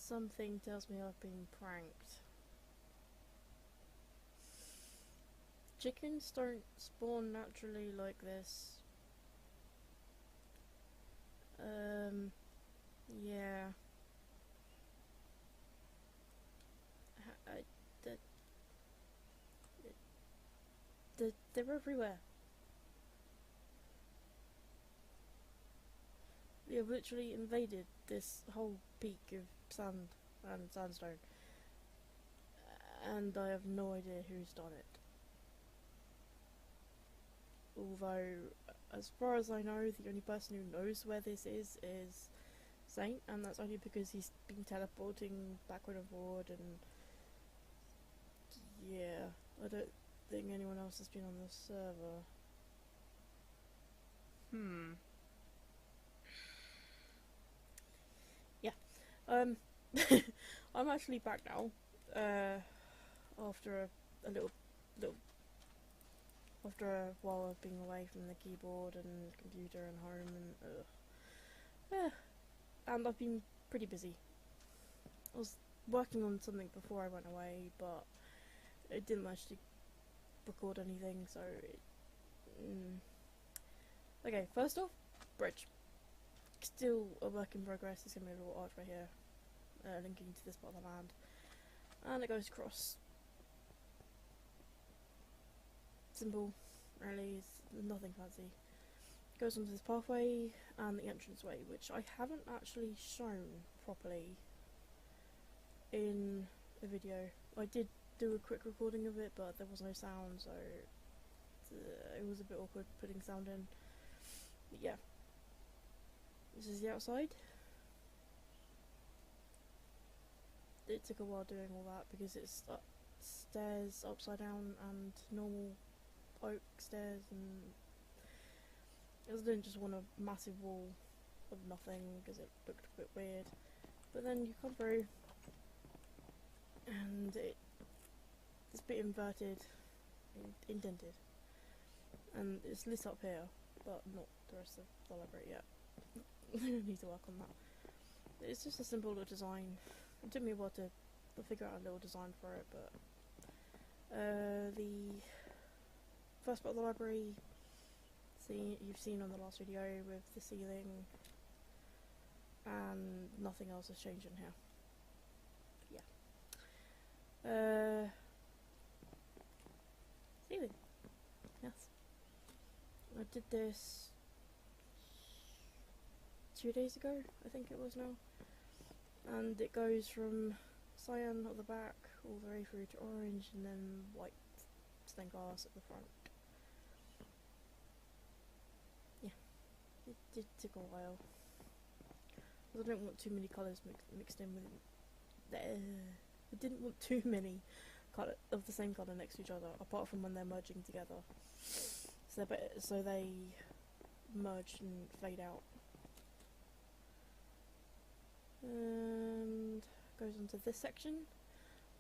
Something tells me I've been pranked. Chickens don't spawn naturally like this. Yeah. They're everywhere. They have literally invaded this whole peak of sand and sandstone. And I have no idea who's done it. Although, as far as I know, the only person who knows where this is Saint, and that's only because he's been teleporting backward and forward, and yeah, I don't think anyone else has been on the server. Yeah. I'm actually back now. After a little after a while of being away from the keyboard and computer and home and I've been pretty busy. I was working on something before I went away, but it didn't manage to record anything, so okay, first off, bridge. Still a work in progress. There's gonna be a little archway here, linking to this part of the land, and it goes across. Simple, really, it's nothing fancy. Goes onto this pathway and the entranceway, which I haven't actually shown properly in a video. I did do a quick recording of it, but there was no sound, so it was a bit awkward putting sound in. But yeah, this is the outside. It took a while doing all that because it's stairs upside down and normal oak stairs, and I didn't just want a massive wall of nothing because it looked a bit weird. But then you come through and it's a bit inverted, indented, and it's lit up here, but not the rest of the library yet. I need to work on that. It's just a simple little design. It took me a while to figure out a little design for it, but the first part of the library you've seen on the last video with the ceiling, and nothing else has changed in here. Yeah. Ceiling. Yes. I did this 2 days ago, I think it was now. And it goes from cyan at the back all the way through to orange and then white stained glass at the front. Yeah, it did take a while. I don't want too many colours mixed in with it. I didn't want too many colour of the same colour next to each other, apart from when they're merging together. So they merge and fade out. And goes on to this section.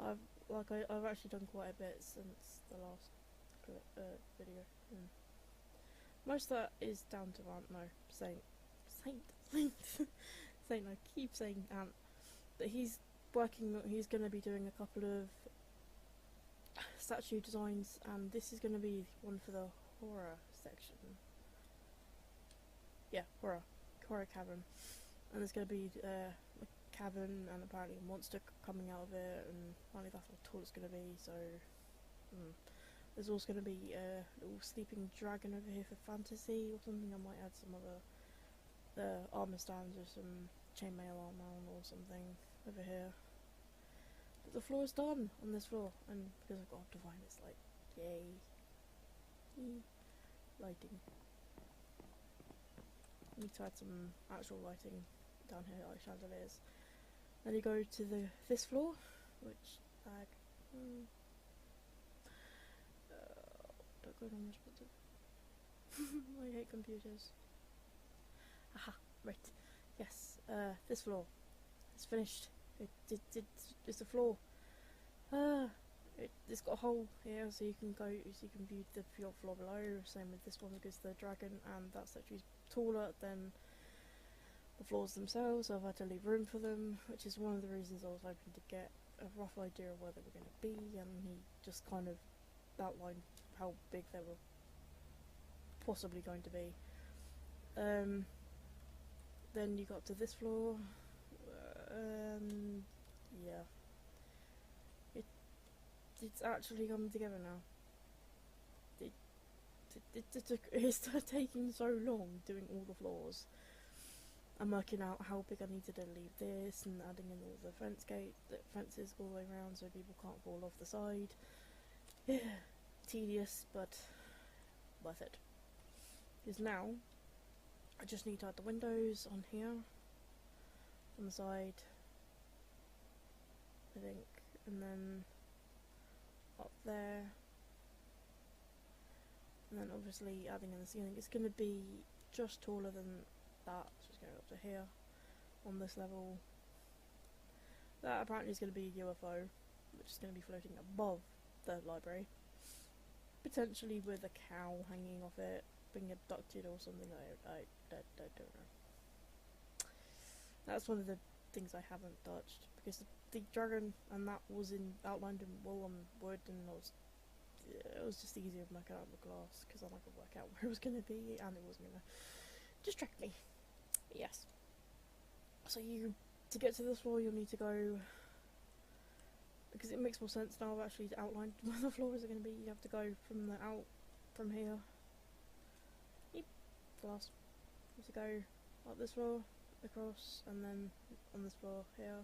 I've actually done quite a bit since the last video. Most of that is down to Saint. I keep saying Ant, but he's going to be doing a couple of statue designs, and this is going to be one for the horror section. Yeah, horror cavern, and there's going to be a cavern and apparently a monster coming out of it, and apparently that's how tall it's going to be. So there's also going to be a little sleeping dragon over here for fantasy or something. I might add some other armor stands or some chainmail armor or something over here. But the floor is done on this floor, and because I've got Optifine, it's like, yay. Lighting. I need to add some actual lighting down here, like chandeliers. Then you go to this floor, which don't go down this button. I hate computers. Aha, right. Yes, this floor. It's finished. It's the floor. It's got a hole here, so you can view the floor below. Same with this one, because the dragon and that statue's taller than the floors themselves, so I've had to leave room for them, which is one of the reasons I was hoping to get a rough idea of where they were going to be, and he just kind of outlined how big they were possibly going to be. Then you got to this floor, and yeah, it's actually coming together now. It's taking so long doing all the floors. I'm working out how big I need to leave this, and adding in all the fences all the way around so people can't fall off the side. Yeah, tedious, but worth it. Because now I just need to add the windows on here, on the side, I think, and then up there, and then obviously adding in the ceiling. It's going to be just taller than that, so it's going to go up to here on this level. That apparently is going to be a UFO, which is going to be floating above the library, potentially with a cow hanging off it, being abducted or something. I don't know. That's one of the things I haven't touched, because the dragon and that was outlined in wool and wood, and it was just easier to make it out of glass, because then I could work out where it was going to be, and it wasn't going to distract me. But yes. So to get to this floor, you'll need to go, because it makes more sense now I've actually outlined where the floors are going to be. You have to go from here. Yep, glass. You have to go up this floor, across, and then on this floor here.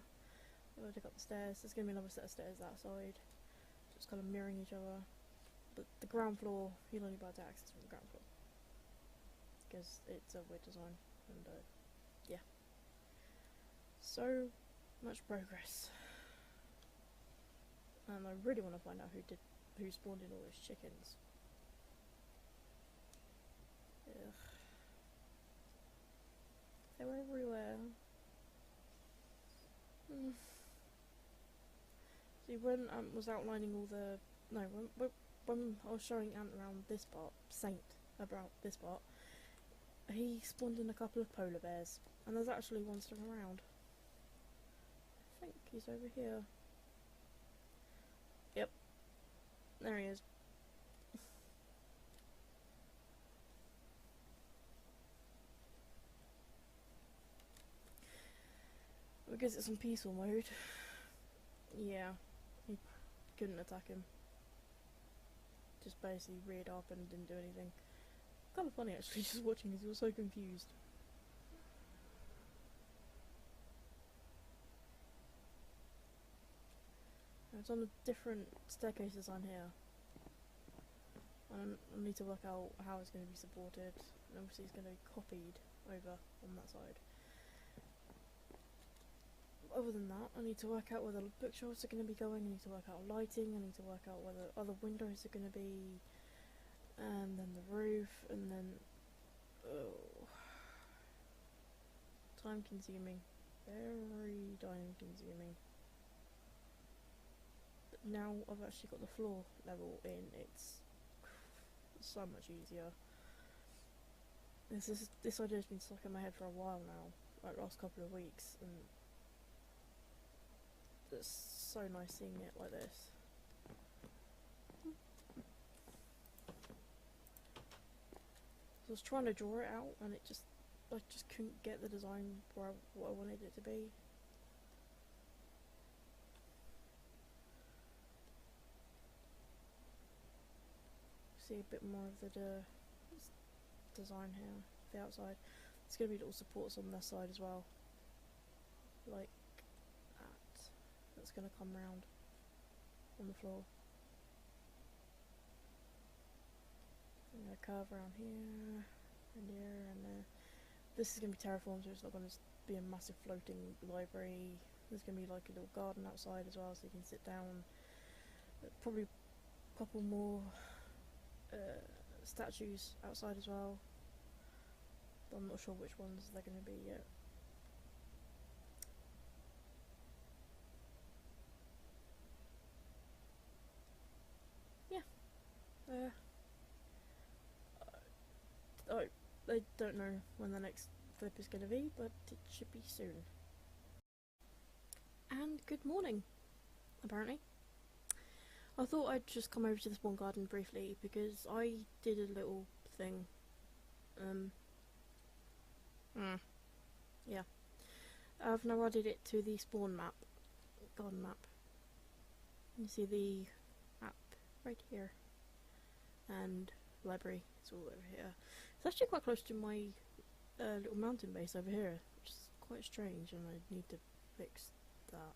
I'm going to go up the stairs. There's going to be another set of stairs that side, just kind of mirroring each other. But the ground floor, you'll only be able to access from the ground floor, because it's a weird design, and yeah. So much progress. And I really want to find out who spawned in all those chickens. Ugh. They were everywhere. See, when was outlining all the when I was showing Ant around this part, about this part, he spawned in a couple of polar bears, and there's actually one still around. I think he's over here. Yep, there he is. Because it's on peaceful mode, yeah, he couldn't attack him. Just basically reared up and didn't do anything. Kind of funny actually, just watching, because he was so confused. It's on a different staircase design here. I need to work out how it's going to be supported, and obviously it's going to be copied over on that side. Other than that, I need to work out where the bookshelves are going to be going, I need to work out lighting, I need to work out where the other windows are going to be, and then the roof, and then... oh... time consuming. Very time consuming. But now I've actually got the floor level in, it's so much easier. This idea's been stuck in my head for a while now, like the last couple of weeks, and it's so nice seeing it like this. So I was trying to draw it out, and I just couldn't get the design where what I wanted it to be. See a bit more of the design here, the outside. There's going to be little supports on this side as well, like that. That's going to come round on the floor. I'm going to curve around here, and here, and there. This is going to be terraformed, so it's not going to be a massive floating library. There's going to be like a little garden outside as well, so you can sit down. Probably a couple more statues outside as well, but I'm not sure which ones they're going to be yet. Yeah. I don't know when the next clip is going to be, but it should be soon. And good morning, apparently. I thought I'd just come over to the spawn garden briefly because I did a little thing. Yeah. I've now added it to the spawn map, garden map. You see the map right here, and library is all over here. It's actually quite close to my little mountain base over here, which is quite strange, and I need to fix that.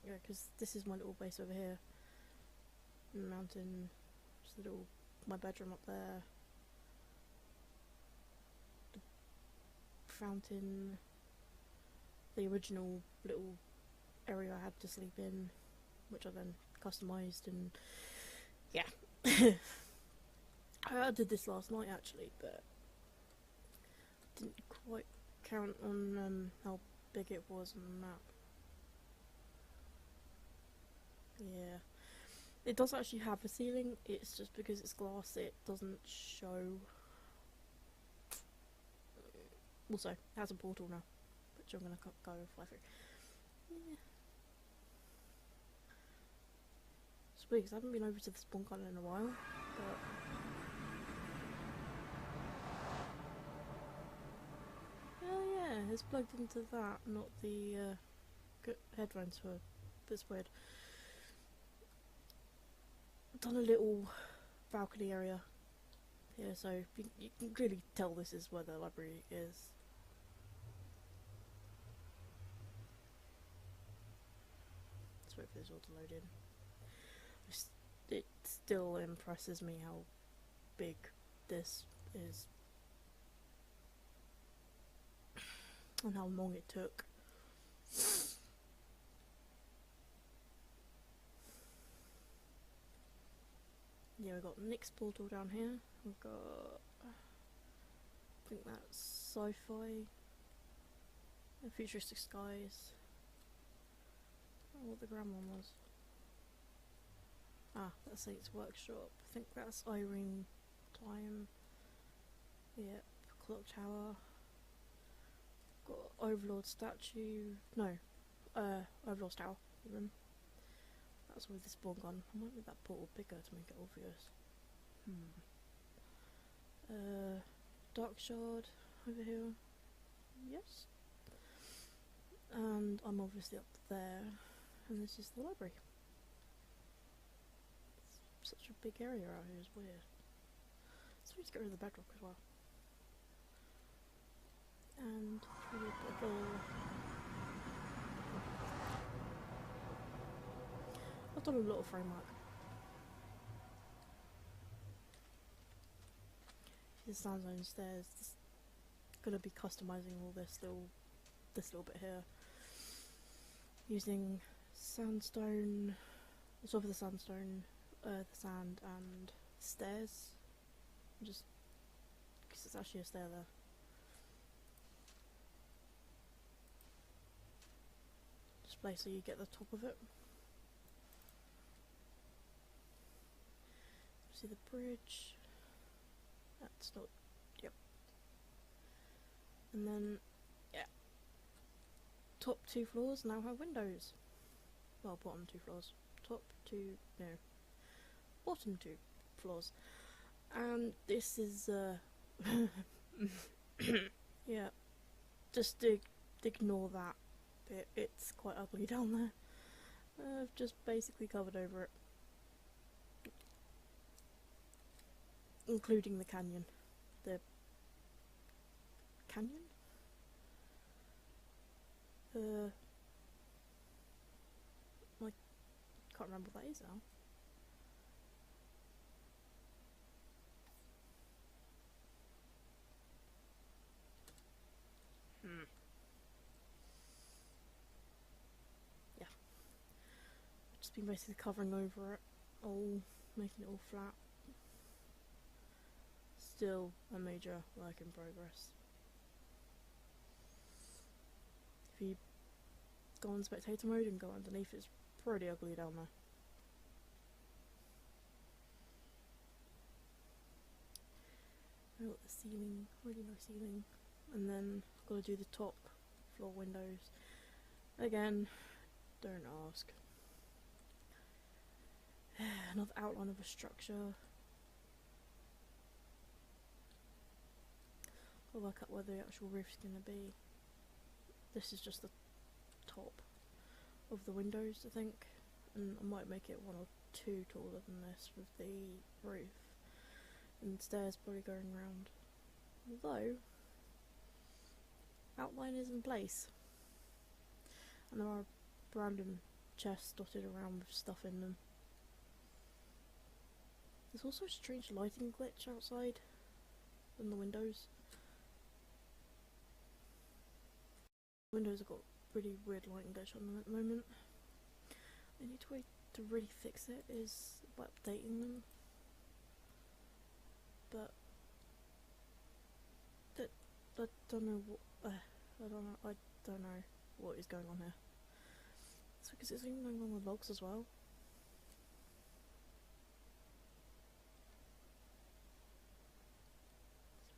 Yeah, because this is my little base over here. Mountain, just a little, my bedroom up there. The fountain, the original little area I had to sleep in, which I then customised, and yeah. I did this last night actually, but didn't quite count on how big it was on the map. Yeah, it does actually have a ceiling, it's just because it's glass it doesn't show. Also, it has a portal now, which I'm going to go fly through. Yeah. It's weird because I haven't been over to the spawn garden in a while, but oh yeah, it's plugged into that, not the headphones for. It's weird. Done a little balcony area here, so you can clearly tell this is where the library is. Let's wait for this all to load in. It still impresses me how big this is and how long it took. Yeah, we've got Nick's portal down here. We've got, I think that's sci-fi, futuristic skies. I don't know what the grand one was. Ah, that's Saint's workshop. I think that's Irene time. Yep, clock tower. Got Overlord statue. No, Overlord's tower even. That's with the spawn gun. I might make that portal bigger to make it obvious. Dark shard over here. Yes. And I'm obviously up there. And this is the library. It's such a big area out here, it's weird. So we need to get rid of the bedrock as well. And I've done a lot of framework. The sandstone stairs. Gonna be customizing all this little bit here, using sandstone, sort of the sandstone, the sand and stairs. Just because it's actually a stair there. Just place so you get the top of it. See the bridge. That's not. Yep. And then, yeah. Top 2 floors now have windows. Well, bottom 2 floors. Top 2. No. Bottom 2 floors. And this is. Yeah. Just ignore that bit. It's quite ugly down there. I've just basically covered over it. Including the canyon. The canyon? I can't remember what that is now. Yeah. Just been basically covering over it all, making it all flat. Still a major work in progress. If you go on spectator mode and go underneath, it's pretty ugly down there. I got the ceiling, really nice ceiling, and then I've got to do the top floor windows. Again, don't ask. Another outline of a structure. I'll work out where the actual roof's going to be. This is just the top of the windows, I think, and I might make it 1 or 2 taller than this with the roof, and stairs probably going round. Although, outline is in place, and there are random chests dotted around with stuff in them. There's also a strange lighting glitch outside in the windows. Windows have got pretty weird lighting glitch on them at the moment. The only way to really fix it is by updating them, but I don't know what I don't know what is going on here. It's because it's even going on with logs as well.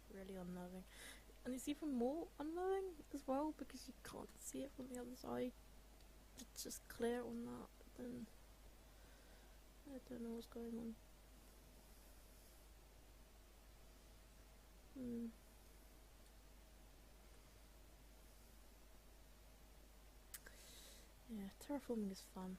It's really unnerving. And it's even more unnerving as well because you can't see it from the other side. It's just clear on that, but then I don't know what's going on. Yeah, terraforming is fun.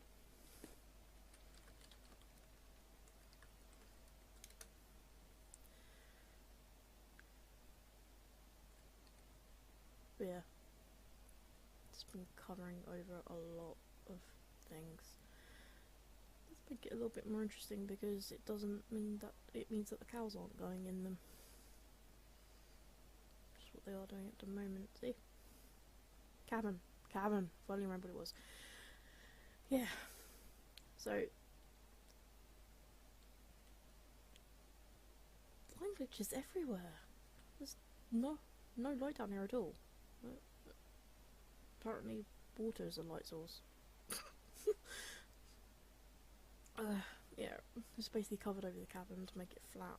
But yeah, it's been covering over a lot of things. Let's make it a little bit more interesting because it doesn't mean that it means that the cows aren't going in them. Just what they are doing at the moment. See? Cabin. Finally remember what it was. Yeah. So language is everywhere. There's no light down here at all. Apparently water is a light source. Yeah, it's basically covered over the cabin to make it flat,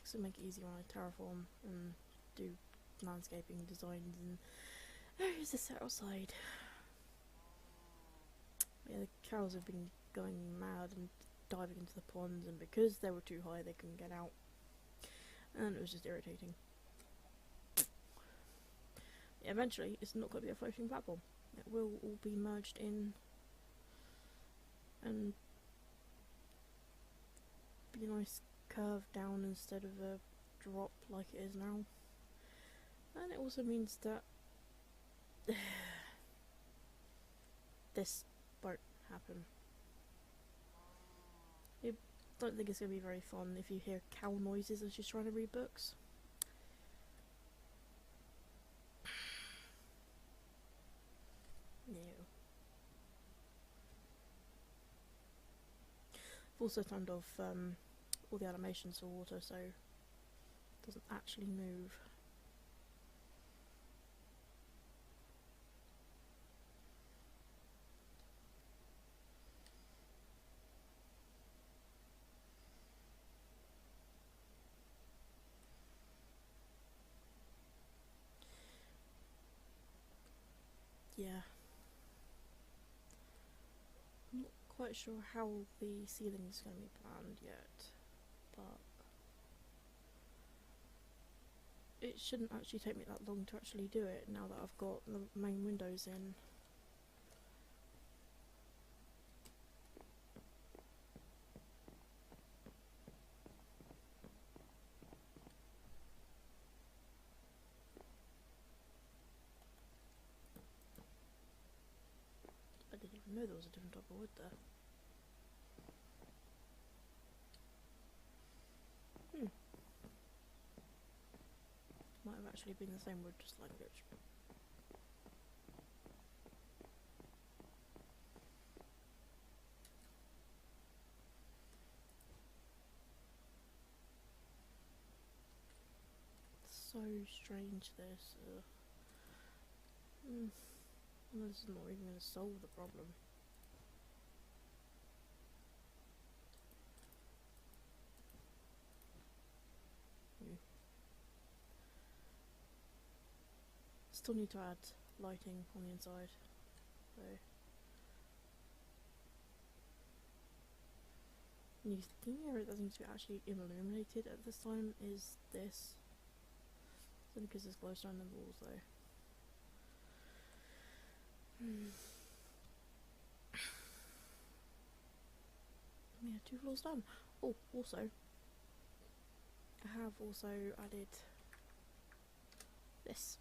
so make it easier when I terraform and do landscaping designs and areas to set outside. Yeah, the cows have been going mad and diving into the ponds, and because they were too high they couldn't get out, and it was just irritating. Yeah, eventually it's not going to be a floating platform. It will all be merged in and be a nice curve down instead of a drop like it is now. And it also means that this won't happen. I don't think it's going to be very fun if you hear cow noises as you're trying to read books. No. I've also turned off all the animations for water, so it doesn't actually move. Yeah. I'm not quite sure how the ceiling is going to be planned yet, but it shouldn't actually take me that long to actually do it now that I've got the main windows in. I didn't even know there was a different type of wood there. Might have actually been the same wood, just like it. So strange this. Well, this is not even going to solve the problem. Still need to add lighting on the inside. So the thing area that seems to be actually illuminated at this time is this. It's only because there's glowstone in the walls though. Yeah, 2 floors done. Oh, also, I have also added this.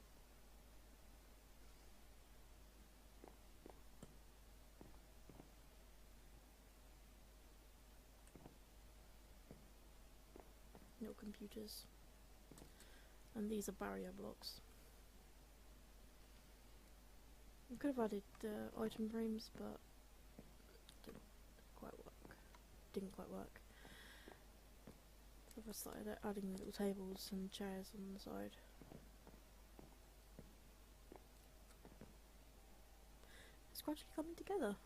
Little computers. And these are barrier blocks. I could have added item frames, but didn't quite work. So I started adding little tables and chairs on the side. It's gradually coming together.